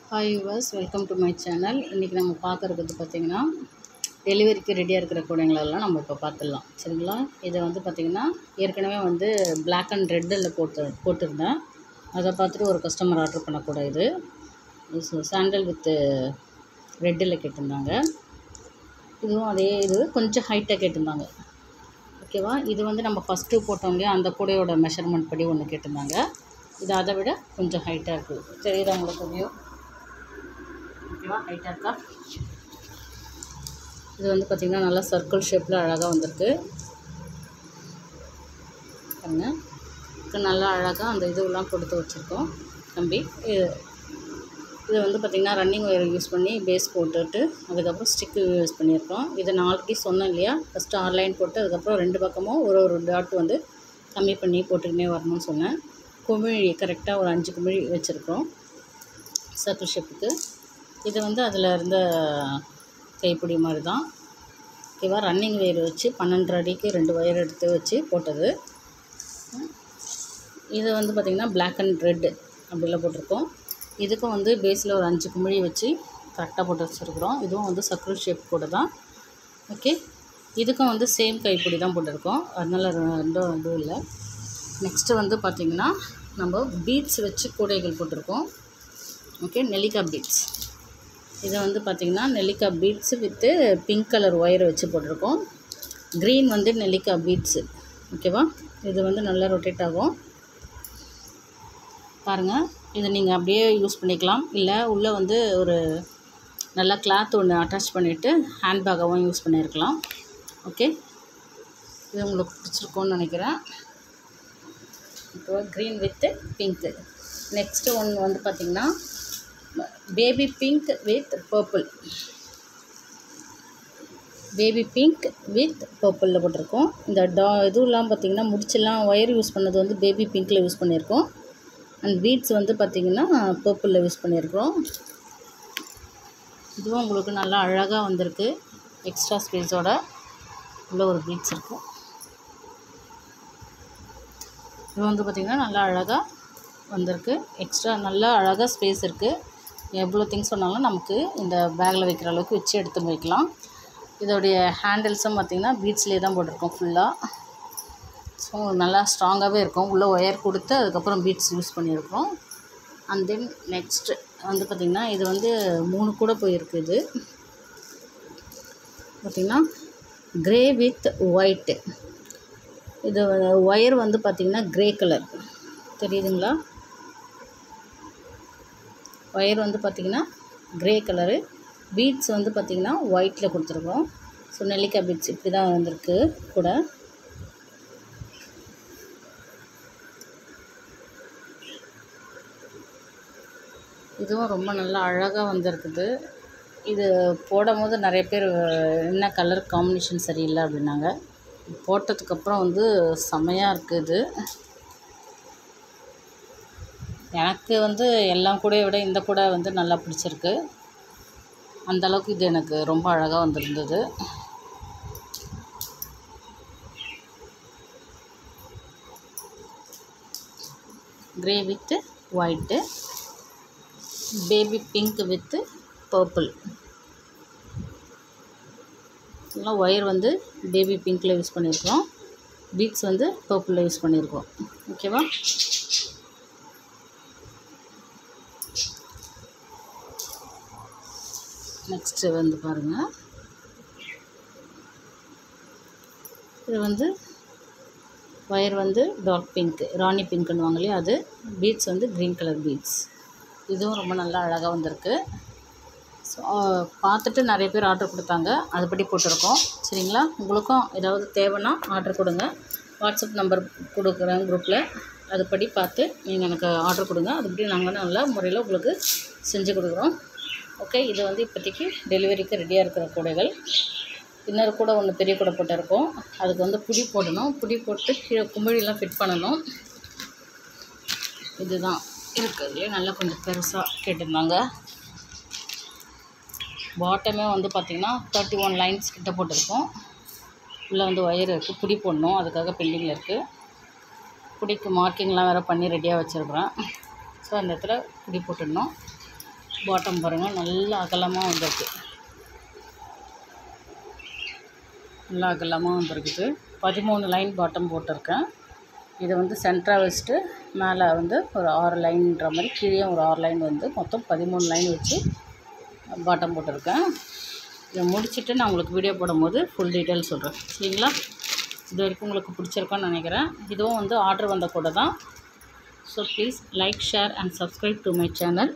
Hi viewers, welcome to my channel. இன்றைக்கி நம்ம பார்க்குறது பார்த்திங்கன்னா டெலிவரிக்கு ரெடியாக இருக்கிற கூடைங்களெல்லாம் நம்ம இப்போ பார்த்துடலாம். சரிங்களா? இதை பார்த்திங்கன்னா ஏற்கனவே பிளாக் அண்ட் ரெட்டில் போட்டிருந்தேன். அதை பார்த்துட்டு ஒரு கஸ்டமர் ஆர்டர் பண்ணக்கூட இது சாண்டல் வித் ரெட்டில் கேட்டிருந்தாங்க. இதுவும் அதே இது கொஞ்சம் ஹைட்டாக கேட்டிருந்தாங்க. ஓகேவா? இது நம்ம ஃபஸ்ட்டு போட்டோம் இல்லையா, அந்த கூடையோட மெஷர்மெண்ட் படி ஒன்று கேட்டிருந்தாங்க. இது அதை விட கொஞ்சம் ஹைட்டாக இருக்குது. தெரியுதா உங்களுக்கு? தெரியும். ஓகேவா? ஹைட்டாக இருக்கா? இது பார்த்திங்கன்னா நல்லா சர்க்கிள் ஷேப்பில் அழகாக வந்திருக்கு. பாருங்க, நல்லா அழகாக அந்த இதுவெல்லாம் கொடுத்து வச்சுருக்கோம் கம்பி. இது பார்த்திங்கன்னா ரன்னிங் ஒயர் யூஸ் பண்ணி பேஸ் போட்டுட்டு அதுக்கப்புறம் ஸ்டிக்கு யூஸ் பண்ணியிருக்கோம். இதை நான் ஆல்ரெடி சொன்னேன் இல்லையா, ஃபஸ்ட்டு 6 லைன் போட்டு அதுக்கப்புறம் 2 பக்கமும் ஒரு டாட் கம்மி பண்ணி போட்டுக்கினே வரணும்னு சொன்னேன். குமிழி கரெக்டாக ஒரு 5 குமிழி வச்சுருக்கோம் சர்க்கிள் ஷேப்புக்கு. இது அதில் இருந்த கைப்பிடி மாதிரி தான். ஓகேவா? ரன்னிங் ஒயர் வச்சு 12.5 அடிக்கு 2 ஒயர் எடுத்து வச்சு போட்டது. இது பார்த்திங்கன்னா பிளாக் அண்ட் ரெட் அப்படிலாம் போட்டிருக்கோம். இதுக்கும் பேஸில் ஒரு 5 குமிழி வச்சு கரெக்டாக போட்டு வச்சுருக்குறோம். இதுவும் சர்க்கிள் ஷேப் கூட தான். ஓகே, இதுக்கும் சேம் கைப்பிடி தான் போட்டிருக்கோம். அதனால் ரெண்டும் இதுவும் இல்லை. நெக்ஸ்ட்டு பார்த்திங்கன்னா நம்ம பீட்ஸ் வச்சு கூடைகள் போட்டிருக்கோம். ஓகே, நெல்லிக்காய் பீட்ஸ். இது பார்த்திங்கன்னா நெல்லிக்காய் beads with pink colour wire வச்சு போட்டிருக்கோம். க்ரீன் நெல்லிக்காய் பீட்ஸு. ஓகேவா? இது நல்லா ரொட்டேட் ஆகும். பாருங்கள், இது நீங்கள் அப்படியே யூஸ் பண்ணிக்கலாம். இல்லை உள்ளே ஒரு நல்லா கிளாத் ஒன்று அட்டாச் பண்ணிவிட்டு ஹேண்ட்பேக்காகவும் யூஸ் பண்ணியிருக்கலாம். ஓகே, இது உங்களுக்கு பிடிச்சிருக்கோன்னு நினைக்கிறேன். இப்போ க்ரீன் வித்து பிங்க்கு. நெக்ஸ்ட்டு ஒன்று பார்த்திங்கன்னா baby pink with purple. Baby pink with பர்பிளில் போட்டிருக்கோம். இந்த இதுலாம் பார்த்திங்கன்னா முடிச்செல்லாம் ஒயர் யூஸ் பண்ணது பேபி பிங்க்கில் யூஸ் பண்ணியிருக்கோம். அண்ட் பீட்ஸ் பார்த்திங்கன்னா பர்பிளில் யூஸ் பண்ணியிருக்கோம். இதுவும் உங்களுக்கு நல்லா அழகாக வந்திருக்கு. எக்ஸ்ட்ரா ஸ்பேஸோட உள்ள ஒரு பீட்ஸ் இருக்கும். இது பார்த்திங்கன்னா நல்லா அழகாக வந்திருக்கு. எக்ஸ்ட்ரா நல்லா அழகாக ஸ்பேஸ் இருக்குது. எவ்வளோ திங்ஸ் சொன்னாலும் நமக்கு இந்த பேக்கில் வைக்கிற அளவுக்கு வச்சு எடுத்து வைக்கலாம். இதோடைய ஹேண்டில்ஸும் பார்த்திங்கன்னா பீட்ஸ்லேயே தான் போட்டிருக்கோம் ஃபுல்லாக. ஸோ நல்லா ஸ்ட்ராங்காகவே இருக்கும். உள்ளே ஒயர் கொடுத்து அதுக்கப்புறம் பீட்ஸ் யூஸ் பண்ணியிருக்கோம். அண்ட் தென் நெக்ஸ்ட்டு பார்த்திங்கன்னா இது 3 கூட போயிருக்கு. இது பார்த்திங்கன்னா க்ரே வித் ஒயிட்டு. இது ஒயர் பார்த்திங்கன்னா க்ரே கலர் தெரியுதுங்களா? ஒயர் பார்த்திங்கன்னா க்ரே கலரு. பீட்ஸ் பார்த்திங்கன்னா ஒயிட்டில் கொடுத்துருக்கோம். ஸோ நெல்லிக்காய் பீட்ஸ் இப்படி தான் வந்திருக்கு கூட. இதுவும் ரொம்ப நல்லா அழகாக வந்திருக்குது. இது போடும் போது நிறைய பேர் என்ன கலர் காம்பினேஷன் சரியில்லை அப்படின்னாங்க. போட்டதுக்கப்புறம் செம்மையாக இருக்குது. எனக்கு எல்லாம் கூடையை விட இந்த கூடை நல்லா பிடிச்சிருக்கு. அந்தளவுக்கு இது எனக்கு ரொம்ப அழகாக வந்திருந்தது. Grey with white, baby pink with purple. எல்லாம் ஒயர் பேபி பிங்க்கில் யூஸ் பண்ணியிருக்கோம். பீட்ஸ் பர்பிளில் யூஸ் பண்ணியிருக்கோம். ஓகேவா? நெக்ஸ்ட்டு பாருங்கள், இது ஒயர் டார்க் பிங்க், ராணி பிங்க்குன்னு இல்லையா, அது. Beads green colour beads. இதுவும் ரொம்ப நல்லா அழகாக வந்திருக்கு. ஸோ பார்த்துட்டு நிறைய பேர் ஆர்டர் கொடுத்தாங்க. அதுபடி போட்டிருக்கோம். சரிங்களா? உங்களுக்கும் ஏதாவது தேவைன்னா ஆர்டர் கொடுங்க. வாட்ஸ்அப் நம்பர் கொடுக்குறேன் குரூப்பில். அதுபடி பார்த்து நீங்கள் எனக்கு ஆர்டர் கொடுங்க. அதுபடி நாங்கள் நல்ல முறையில் உங்களுக்கு செஞ்சு கொடுக்குறோம். ஓகே, இது இப்போதைக்கு டெலிவரிக்கு ரெடியாக இருக்கிற கூடைகள். இன்னொரு கூட ஒன்று பெரிய கூடை போட்டிருக்கோம். அதுக்கு புடி போடணும். புடி போட்டு கீழே குமிழிலாம் ஃபிட் பண்ணணும். இதுதான் இருக்கிறதுலே நல்லா கொஞ்சம் பெருசாக கேட்டிருந்தாங்க. பாட்டமே பார்த்திங்கன்னா 31 லைன்ஸ் கிட்ட போட்டிருக்கோம். உள்ளே ஒயர் இருக்குது. புடி போடணும், அதுக்காக பெண்டிங்கில் இருக்குது. புடிக்கு மார்க்கிங்லாம் வேறு பண்ணி ரெடியாக வச்சுருக்குறேன். ஸோ அந்த இடத்துல புடி போட்டுடணும். பாட்டம் பாருங்கள், நல்லா அகலமாக வந்திருக்கு. நல்லா அகலமாக வந்திருக்குது. 13 லைன் பாட்டம் போட்டிருக்கேன். இதை வந்து சென்டராக வச்சுட்டு மேலே வந்து ஒரு 6 லைன்ற மாதிரி, கீழே ஒரு 6 லைன் வந்து மொத்தம் 13 லைன் வச்சு பாட்டம் போட்டிருக்கேன். இதை முடிச்சுட்டு நான் உங்களுக்கு வீடியோ போடும்போது ஃபுல் டீட்டெயில் சொல்கிறேன். சரிங்களா? இது வரைக்கும் உங்களுக்கு பிடிச்சிருக்கோன்னு நினைக்கிறேன். இதுவும் வந்து ஆர்டர் வந்த கூட தான். So please like, share and subscribe to my channel.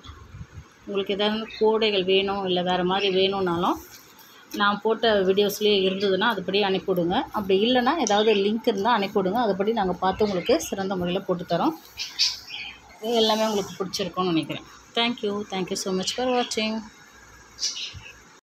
உங்களுக்கு எதாவது கோடைகள் வேணும் இல்லை வேறு மாதிரி வேணும்னாலும் நான் போட்ட வீடியோஸ்லேயே இருந்ததுன்னா அதுபடி அனுப்பிவிடுங்க. அப்படி இல்லைன்னா ஏதாவது லிங்க் இருந்தால் அனுப்பிவிடுங்க. அதுபடி நாங்கள் பார்த்து உங்களுக்கு சிறந்த முறையில் போட்டுத்தரோம். எல்லாமே உங்களுக்கு பிடிச்சிருக்கோன்னு நினைக்கிறேன். தேங்க்யூ ஸோ மச் ஃபார் வாட்சிங்.